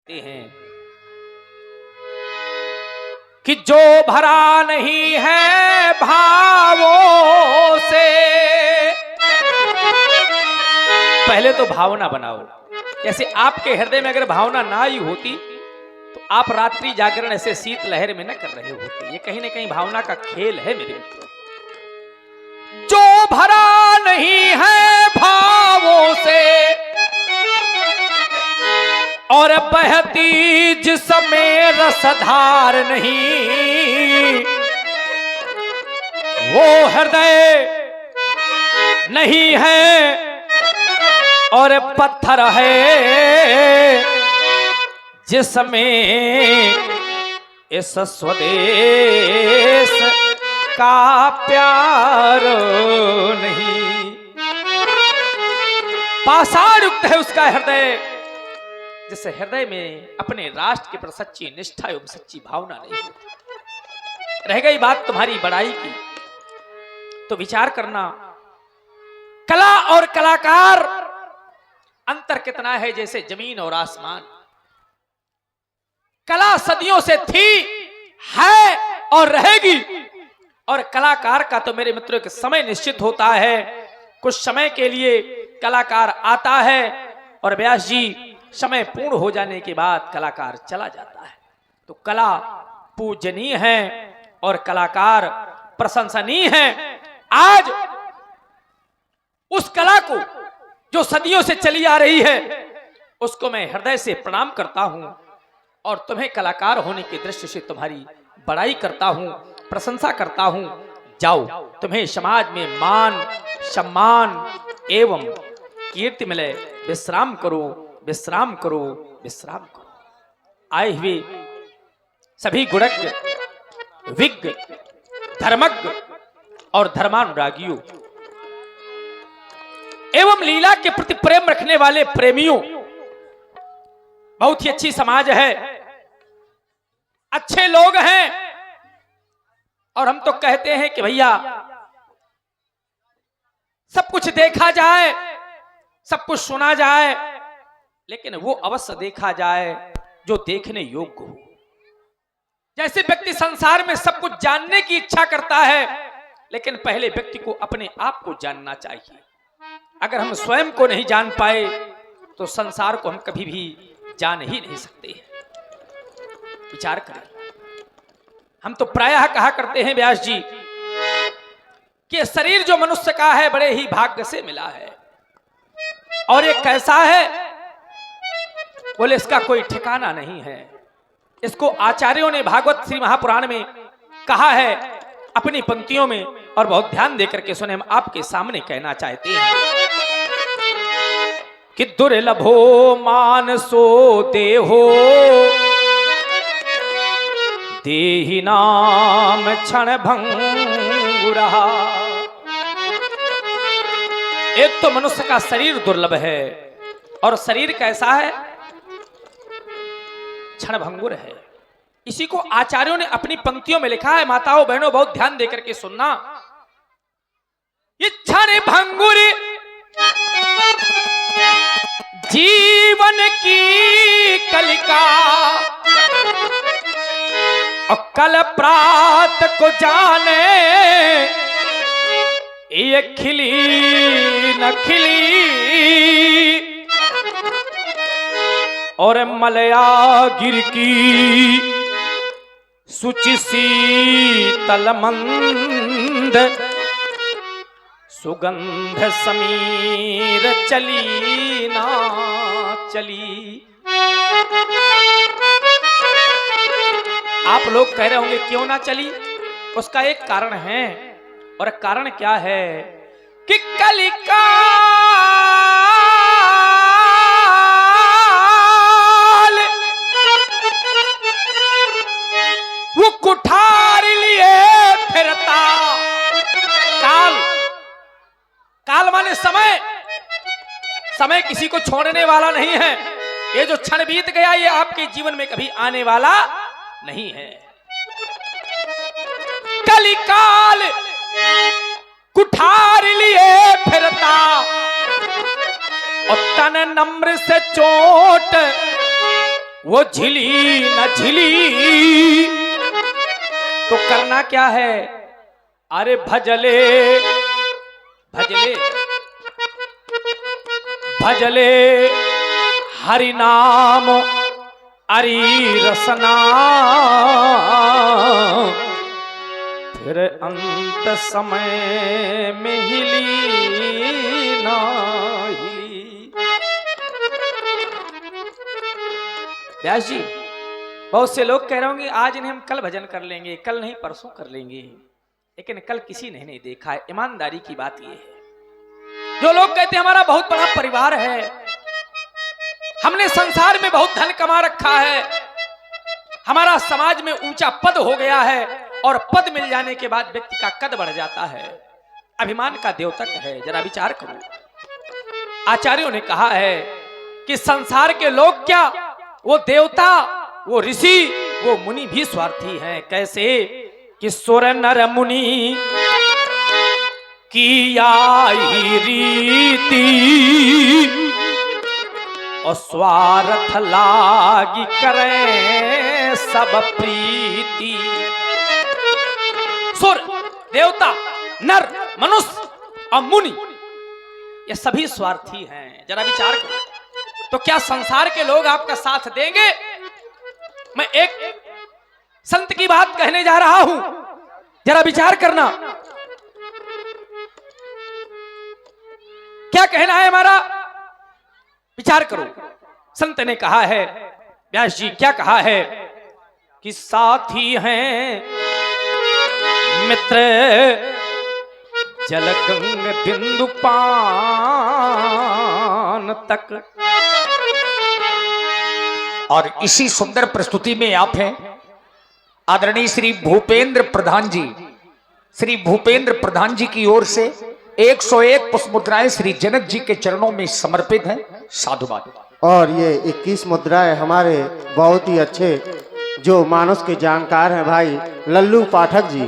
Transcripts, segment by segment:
कहते हैं कि जो भरा नहीं है भावों से, पहले तो भावना बनाओ। जैसे आपके हृदय में अगर भावना ना ही होती तो आप रात्रि जागरण ऐसे शीत लहर में न कर रहे होते। ये कहीं ना कहीं भावना का खेल है मेरे मित्रों। जो भरा नहीं है भावों से और बहती जिसमें रसधार नहीं, वो हृदय नहीं है और पत्थर है जिसमें इस स्वदेश का प्यार नहीं। पाषाण युक्त है उसका हृदय, जिस हृदय में अपने राष्ट्र के प्रति सच्ची निष्ठा एवं सच्ची भावना नहीं होती। रह गई बात तुम्हारी बड़ाई की, तो विचार करना कला और कलाकार अंतर कितना है जैसे जमीन और आसमान। कला सदियों से थी, है और रहेगी, और कलाकार का तो मेरे मित्रों के समय निश्चित होता है। कुछ समय के लिए कलाकार आता है और व्यास जी समय पूर्ण हो जाने के बाद कलाकार चला जाता है। तो कला पूजनीय है और कलाकार प्रशंसनीय है। आज उस कला को जो सदियों से चली आ रही है उसको मैं हृदय से प्रणाम करता हूं और तुम्हें कलाकार होने की दृष्टि से तुम्हारी बड़ाई करता हूं, प्रशंसा करता हूं। जाओ, तुम्हें समाज में मान सम्मान एवं कीर्ति मिले। विश्राम करो, विश्राम करो, विश्राम करो। आए हुए सभी गुणज्ञ, विज्ञ, धर्मज्ञ और धर्मानुरागियों एवं लीला के प्रति प्रेम रखने वाले प्रेमियों, बहुत ही अच्छी समाज है, अच्छे लोग हैं। और हम तो कहते हैं कि भैया सब कुछ देखा जाए, सब कुछ सुना जाए, लेकिन वो अवश्य देखा जाए जो देखने योग्य हो। जैसे व्यक्ति संसार में सब कुछ जानने की इच्छा करता है, लेकिन पहले व्यक्ति को अपने आप को जानना चाहिए। अगर हम स्वयं को नहीं जान पाए तो संसार को हम कभी भी जान ही नहीं सकते। विचार करें, हम तो प्रायः कहा करते हैं व्यास जी कि शरीर जो मनुष्य का है बड़े ही भाग्य से मिला है, और ये कैसा है बोले इसका कोई ठिकाना नहीं है। इसको आचार्यों ने भागवत श्री महापुराण में कहा है अपनी पंक्तियों में, और बहुत ध्यान देकर के सुने। हम आपके सामने कहना चाहते हैं कि दुर्लभो मानसो देहो देहि नाम क्षण भंगुरा। एक तो मनुष्य का शरीर दुर्लभ है, और शरीर कैसा है? क्षण भंगुर है। इसी को आचार्यों ने अपनी पंक्तियों में लिखा है। माताओं बहनों बहुत ध्यान देकर के सुनना। ये क्षण भंगुर जीवन की कलिका, और कल प्रात को जाने ये खिली न खिली, और मलया गिर की सुचि शीतल मंद, सुगंध समीर चली ना चली। आप लोग कह रहे होंगे क्यों ना चली? उसका एक कारण है, और कारण क्या है कि कलिका वो कुठार लिए फिरता। काल, काल माने समय। समय किसी को छोड़ने वाला नहीं है। ये जो क्षण बीत गया ये आपके जीवन में कभी आने वाला नहीं है। कलिकाल कुठार लिए फिरता, और तन नम्र से चोट वो झिली न झिली तो करना क्या है? अरे भजले भजले भजले हरि नाम अरी रसना, फिर अंत समय में हिली ना हिली। व्यास जी, बहुत से लोग कह रहे होंगे आज इन्हें हम कल भजन कर लेंगे, कल नहीं परसों कर लेंगे, लेकिन कल किसी ने नहीं देखा है। ईमानदारी की बात यह है, जो लोग कहते हैं हमारा बहुत बड़ा परिवार है, हमने संसार में बहुत धन कमा रखा है, हमारा समाज में ऊंचा पद हो गया है, और पद मिल जाने के बाद व्यक्ति का कद बढ़ जाता है, अभिमान का द्योतक है। जरा विचार करो, आचार्यों ने कहा है कि संसार के लोग क्या, वो देवता, वो ऋषि, वो मुनि भी स्वार्थी हैं। कैसे कि सुर नर मुनि की आई रीति, और स्वार्थ लागी करे सब प्रीति। सुर, देवता, नर, मनुष्य और मुनि, ये सभी स्वार्थी हैं। जरा विचार करो, तो क्या संसार के लोग आपका साथ देंगे? मैं एक संत की बात कहने जा रहा हूं, जरा विचार करना, क्या कहना है हमारा, विचार करो। संत ने कहा है, व्यास जी क्या कहा है कि साथी हैं मित्र जल गंग बिंदु पान तक। और इसी सुंदर प्रस्तुति में आप हैं आदरणीय श्री भूपेंद्र प्रधान जी। श्री भूपेंद्र प्रधान जी की ओर से 101 पुष्प मुद्राएं श्री जनक जी के चरणों में समर्पित हैं। साधुवाद। और ये 21 मुद्राएं हमारे बहुत ही अच्छे जो मानस के जानकार हैं भाई लल्लू पाठक जी,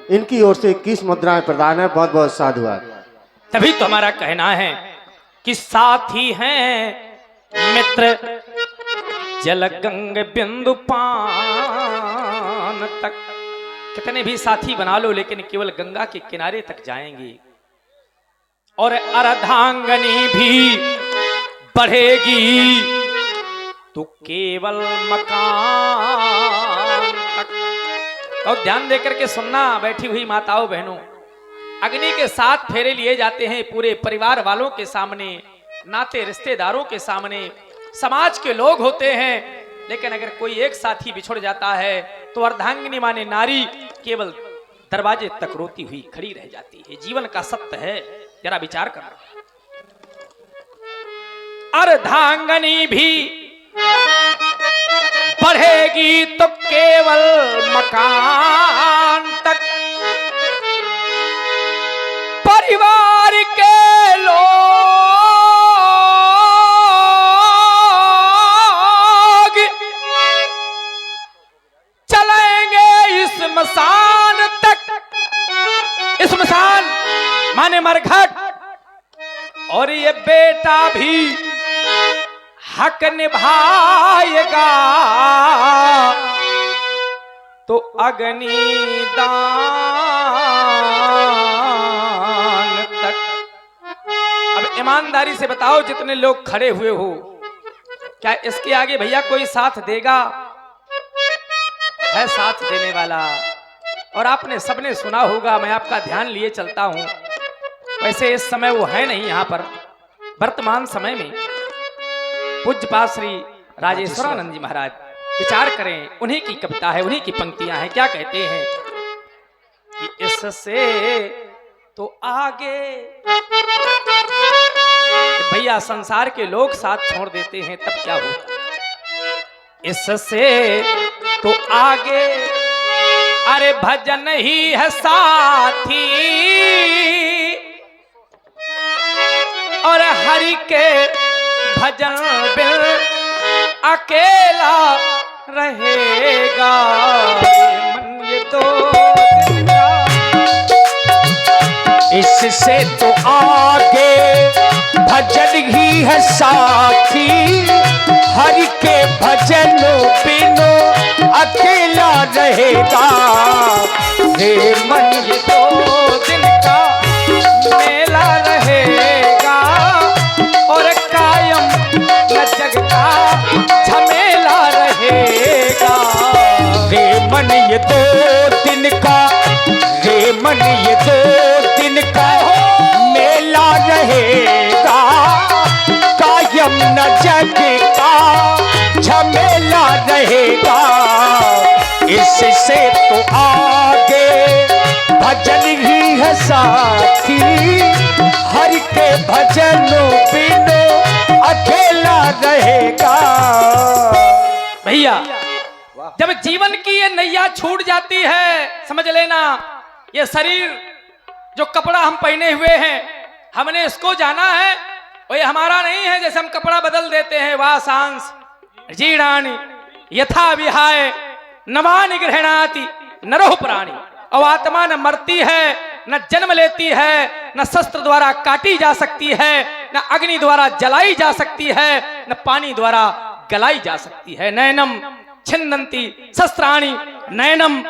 इनकी ओर से 21 मुद्राएं प्रदान है। बहुत बहुत साधुवाद। तभी तो हमारा कहना है कि साथी हैं मित्र जल गंग बिंदु पान तक। कितने भी साथी बना लो, लेकिन केवल गंगा के किनारे तक जाएंगे। और अर्धांगनी भी बढ़ेगी तो केवल मकान तक। और ध्यान देकर के सुनना बैठी हुई माताओं बहनों, अग्नि के 7 फेरे लिए जाते हैं पूरे परिवार वालों के सामने, नाते रिश्तेदारों के सामने, समाज के लोग होते हैं। लेकिन अगर कोई एक साथी बिछुड़ जाता है तो अर्धांगिनी माने नारी केवल दरवाजे तक रोती हुई खड़ी रह जाती है। जीवन का सत्य है, जरा विचार करना। अर्धांगनी भी बढ़ेगी तो केवल मकान तक। परिवार के लोग चलेंगे इस स्मशान तक। इस स्मशान माने मरघट। और ये बेटा भी हक निभाएगा तो अग्निदान तक। अब ईमानदारी से बताओ, जितने लोग खड़े हुए हो, क्या इसके आगे भैया कोई साथ देगा? है साथ देने वाला। और आपने सबने सुना होगा, मैं आपका ध्यान लिए चलता हूं। वैसे इस समय वो है नहीं यहाँ पर, वर्तमान समय में पूज्यपाद श्री राजेश्वरानंद जी महाराज। विचार करें, उन्हीं की कविता है, उन्हीं की पंक्तियां हैं। क्या कहते हैं कि इससे तो आगे भैया संसार के लोग साथ छोड़ देते हैं तब क्या होगा। इससे तो आगे अरे भजन ही है साथी, और हरि के भजन बिन अकेला रहेगा मन ये 2 दिन का। इससे तो आगे भजन ही है साथी, हरि के भजन बिनो अकेला रहेगा। हे मन ये 2 दिन का मेला रहेगा और कायम न जग का झमेला रहेगा। रे मन ये 2 दिन का, रे मन ये 2 दिन का मेला रहेगा, कायम न जग का झमेला रहेगा। इससे तो आगे भजन ही है साथी, हरि के भजन बिनो अकेला रहेगा। भैया जब जीवन की ये नैया छूट जाती है, समझ लेना ये शरीर जो कपड़ा हम पहने हुए हैं, हमने इसको जाना है और ये हमारा नहीं है। जैसे हम कपड़ा बदल देते हैं, वासांस जीर्णानि यथा विहाय नवानि गृह्णाति नरोह प्राणी। और आत्मा न मरती है, न जन्म लेती है, न शस्त्र द्वारा काटी जा सकती है, न अग्नि द्वारा जलाई जा सकती है, न पानी द्वारा गलाई जा सकती है। नयनम छिन्नन्ति शस्त्राणि नयनम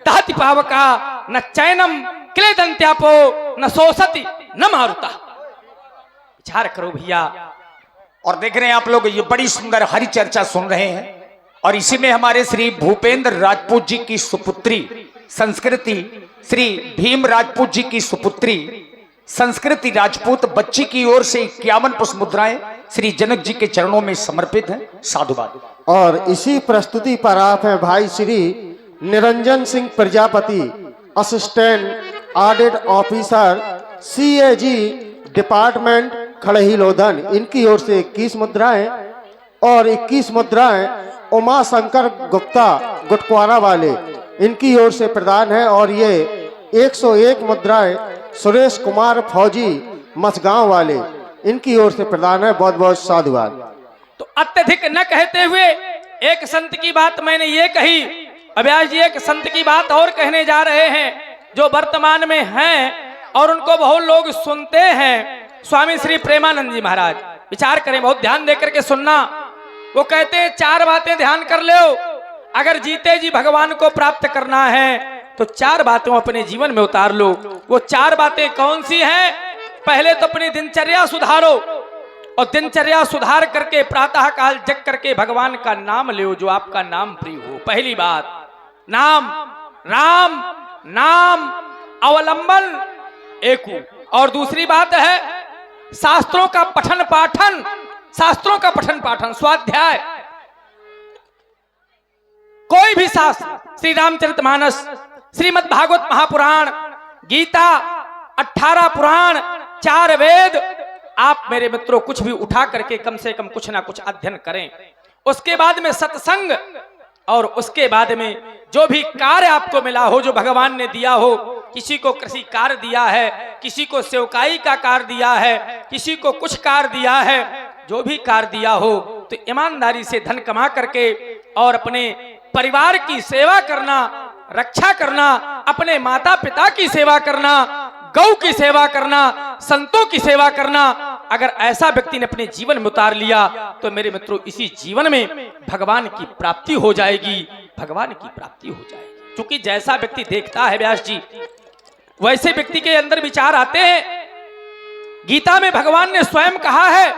दहति पावका, न चैनम क्लेदन्त्यापो न शोषति न मारुता। विचार करो भैया। और देख रहे हैं आप लोग, ये बड़ी सुंदर हरि चर्चा सुन रहे हैं और इसी में हमारे श्री भूपेंद्र राजपूत जी की सुपुत्री संस्कृति, श्री भीम राजपूत जी की सुपुत्री संस्कृति राजपूत बच्ची की ओर से 51 पुष्प मुद्राएं श्री जनक जी के चरणों में समर्पित हैं। साधुवाद। और इसी प्रस्तुति पर आप हैं भाई Shri Niranjan Singh Prajapati, assistant audit officer CAG department Kharhi Lodhan. इनकी ओर से 21 मुद्राएं और 21 मुद्राएं उमा शंकर गुप्ता गुटकुआरा वाले, इनकी ओर से प्रदान है। और ये 101 मुद्राएं सुरेश कुमार फौजी मसगांव वाले, इनकी ओर से प्रदान है। बहुत बहुत साधुवाद। तो अत्यधिक न कहते हुए एक संत की बात मैंने ये कही, अभ्यास जी एक संत की बात और कहने जा रहे हैं जो वर्तमान में हैं और उनको बहुत लोग सुनते हैं। स्वामी श्री प्रेमानंद जी महाराज, विचार करें, बहुत ध्यान देकर के सुनना। वो कहते हैं 4 बातें ध्यान कर लो, अगर जीते जी भगवान को प्राप्त करना है तो 4 बातों अपने जीवन में उतार लो। वो 4 बातें कौन सी हैं? पहले तो अपनी दिनचर्या सुधारो और दिनचर्या सुधार करके प्रातः काल जग करके भगवान का नाम लो, जो आपका नाम प्रिय हो। पहली बात नाम, राम नाम अवलंबन एकू। और दूसरी बात है शास्त्रों का पठन पाठन, शास्त्रों का पठन पाठन स्वाध्याय। कोई भी शास्त्र, श्री रामचरितमानस, श्रीमद् भागवत महापुराण, गीता, 18 पुराण, 4 वेद, आप मेरे मित्रों कुछ भी उठा करके कम से कम कुछ ना कुछ अध्ययन करें। उसके बाद में सत्संग, और उसके बाद में जो भी कार्य आपको मिला हो, जो भगवान ने दिया हो, किसी को कृषि कार्य दिया है, किसी को सेवकाई का कार्य दिया है, किसी को कुछ कार्य दिया है, जो भी कार्य दिया हो तो ईमानदारी से धन कमा करके और अपने परिवार की सेवा करना, रक्षा करना, अपने माता पिता की सेवा करना, गौ की सेवा करना, संतों की सेवा करना। अगर ऐसा व्यक्ति ने अपने जीवन में उतार लिया तो मेरे मित्रों इसी जीवन में भगवान की प्राप्ति हो जाएगी, भगवान की प्राप्ति हो जाएगी। क्योंकि जैसा व्यक्ति देखता है व्यास जी, वैसे व्यक्ति के अंदर विचार आते हैं। गीता में भगवान ने स्वयं कहा है,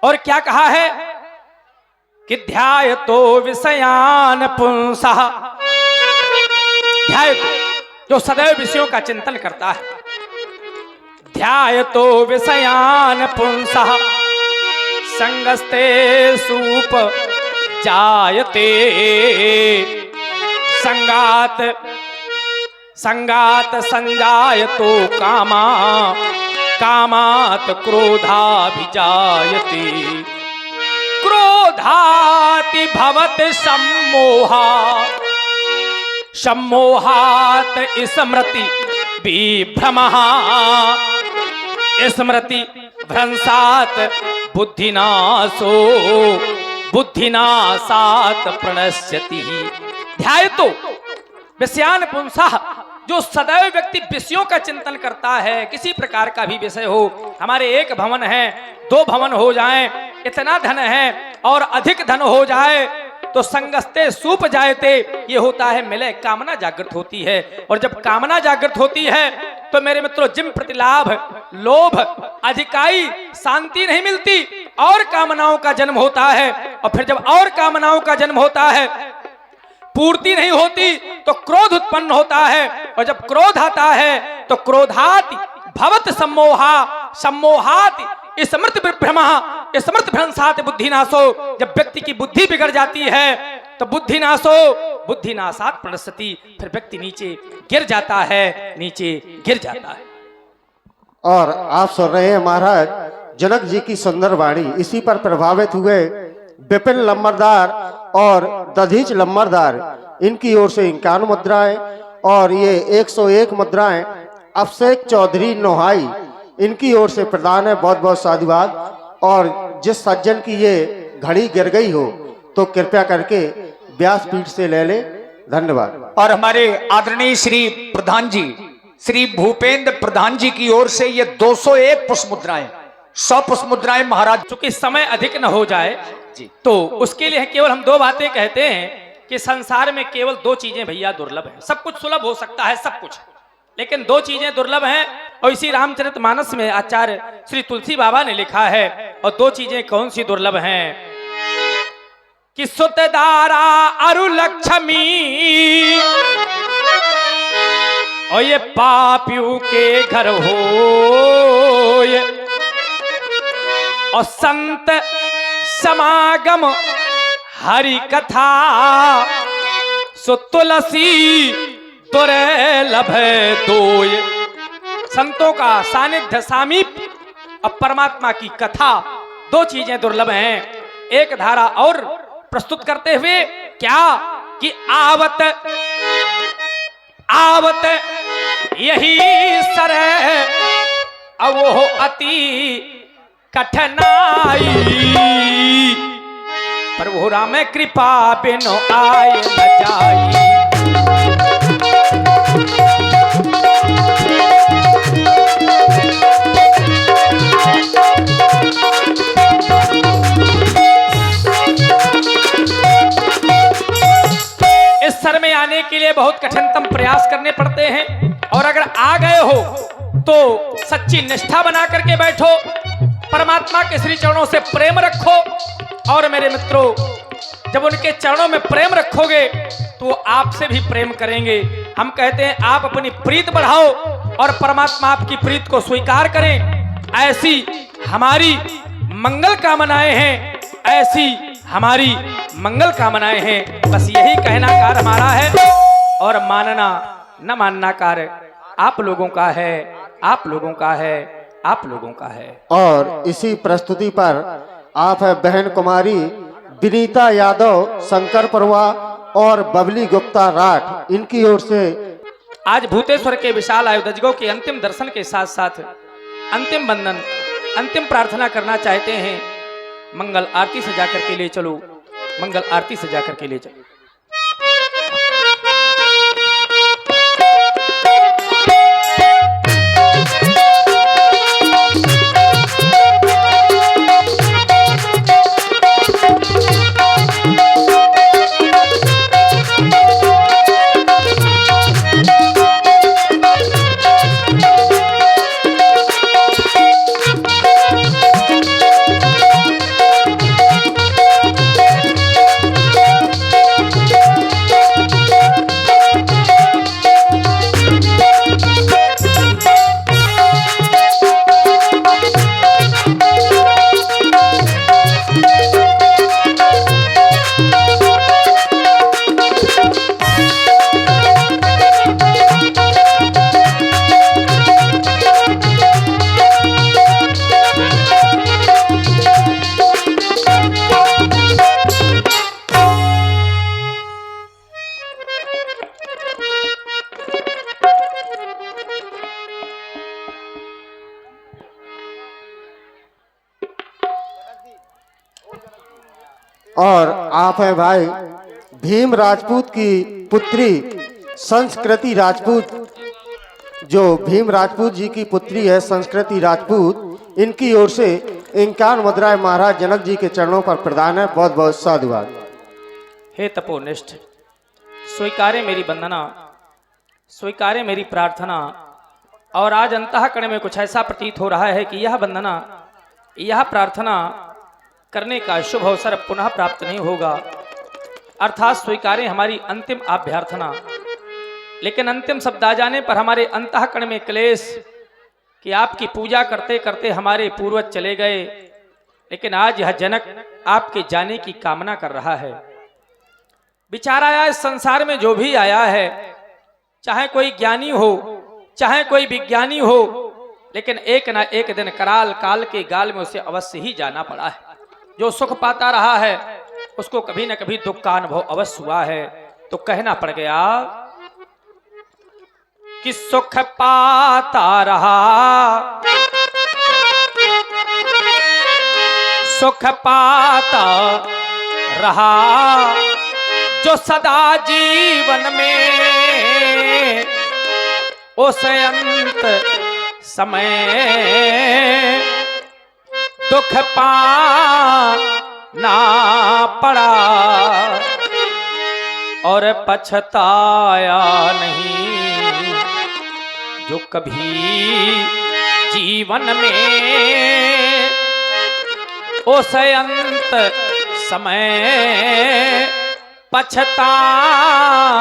और क्या कहा है कि ध्यायतो विषयान पुंसः, ध्यायतो जो सदैव विषयों का चिंतन करता है, ध्यायतो विषयान पुंसः संगस्ते सूप जायते, संगात संगात संजायतो कामा, कामात क्रोधाभिजायते, क्रोधाति भवत सम्मोहा, सम्मोहात स्मृति विभ्रमः, स्मृति भ्रंसात बुद्धिनाशो, बुद्धिनाशात प्रणश्यति। ध्यायतो विषयान पुंसः, जो सदैव व्यक्ति विषयों का चिंतन करता है, किसी प्रकार का भी विषय हो, हमारे एक भवन है, 2 भवन हो जाएं, इतना धन है और अधिक धन हो जाए तो संगस्ते सूप जायते, ये होता है मिले, कामना जागृत होती है। और जब कामना जागृत होती है तो मेरे मित्रों जिम प्रतिलाभ, लोभ, अधिकाई, शांति नहीं मिलती और कामनाओं का जन्म होता है। और फिर जब और कामनाओं का जन्म होता है, पूर्ति नहीं होती तो क्रोध उत्पन्न होता है। और जब क्रोध आता है तो क्रोधात भवत सम्मोहा, सम्मोहात स्मृत विभ्रमः, स्मृत भ्रंशात बुद्धिनाशो। जब व्यक्ति की बुद्धि बिगड़ जाती है तो बुद्धिनाशो, बुद्धिनाशात प्रणश्यति, फिर व्यक्ति नीचे गिर जाता है, नीचे गिर जाता है। और आप सुन रहे हैं महाराज जनक जी की सुंदर वाणी। इसी पर प्रभावित हुए विपिन लम्बरदार और दधीच लम्बरदार, इनकी ओर से 51 मुद्राएं और ये 101 मुद्राएं अभिषेक चौधरी नोहाई, इनकी ओर से प्रदान है। बहुत बहुत साधुवाद। और जिस सज्जन की ये घड़ी गिर गई हो तो कृपया करके व्यासपीठ से ले ले। धन्यवाद। और हमारे आदरणीय श्री प्रधान जी, श्री भूपेंद्र प्रधान जी की ओर से ये 201 पुष्प मुद्राएं, 100 पुष्प मुद्राएं महाराज। चूंकि समय अधिक न हो जाए जी, तो उसके लिए केवल हम 2 बातें कहते हैं कि संसार में केवल 2 चीजें भैया दुर्लभ है। सब कुछ सुलभ हो सकता है, सब कुछ, लेकिन 2 चीजें दुर्लभ हैं। और इसी रामचरितमानस में आचार्य श्री तुलसी बाबा ने लिखा है। और 2 चीजें कौन सी दुर्लभ हैं कि सुतदारा अरु लक्ष्मी और ये पापियों के घर हो, और संत समागम हरि कथा, सो तुलसी दुर्लभ दोय। संतों का सानिध्य, सामीप और परमात्मा की कथा, 2 चीजें दुर्लभ हैं। एक धारा और प्रस्तुत करते हुए क्या कि आवत आवत यही सर अब वो अति कठिनाई, पर वो राम कृपा बिनो आए न जाई। इस सर में आने के लिए बहुत कठिनतम प्रयास करने पड़ते हैं। और अगर आ गए हो तो सच्ची निष्ठा बना करके बैठो, परमात्मा के श्री चरणों से प्रेम रखो। और मेरे मित्रों, जब उनके चरणों में प्रेम रखोगे तो आपसे भी प्रेम करेंगे। हम कहते हैं आप अपनी प्रीत बढ़ाओ और परमात्मा आपकी प्रीत को स्वीकार करें। ऐसी हमारी मंगल कामनाएं हैं, ऐसी हमारी मंगल कामनाएं हैं। बस यही कहना कार्य हमारा है और मानना न मानना कार्य आप लोगों का है, आप लोगों का है, आप लोगों का है। और इसी प्रस्तुति पर आप है बहन कुमारी विनीता यादव, शंकर परवा और बबली गुप्ता राठ, इनकी ओर से आज भूतेश्वर के विशाल आयुधजगों के अंतिम दर्शन के साथ साथ अंतिम बंधन, अंतिम प्रार्थना करना चाहते हैं। मंगल आरती सजा करके ले चलो, मंगल आरती सजा करके ले चलो। और आप हैं भाई भीम राजपूत की पुत्री संस्कृति राजपूत, जो भीम राजपूत जी की पुत्री है संस्कृति राजपूत, इनकी ओर से 51 मुद्राएं महाराज जनक जी के चरणों पर प्रदान है। बहुत बहुत साधुवाद। हे तपोनिष्ठ, स्वीकारे मेरी वंदना, स्वीकारे मेरी प्रार्थना। और आज अंतःकरण में कुछ ऐसा प्रतीत हो रहा है कि यह वंदना, यह प्रार्थना करने का शुभ अवसर पुनः प्राप्त नहीं होगा, अर्थात स्वीकारें हमारी अंतिम अभ्यर्थना। लेकिन अंतिम शब्द आ जाने पर हमारे अंतःकरण में क्लेश कि आपकी पूजा करते करते हमारे पूर्वज चले गए, लेकिन आज यह जनक आपके जाने की कामना कर रहा है। विचार आया इस संसार में जो भी आया है, चाहे कोई ज्ञानी हो चाहे कोई विज्ञानी हो, लेकिन एक ना एक दिन कराल काल के गाल में उसे अवश्य ही जाना पड़ा है। जो सुख पाता रहा है उसको कभी न कभी दुख का अनुभव अवश्य हुआ है। तो कहना पड़ गया कि सुख पाता रहा, सुख पाता रहा जो सदा जीवन में, उस अंत समय दुख पाना पड़ा और पछताया नहीं जो कभी जीवन में, उस अंत समय पछताना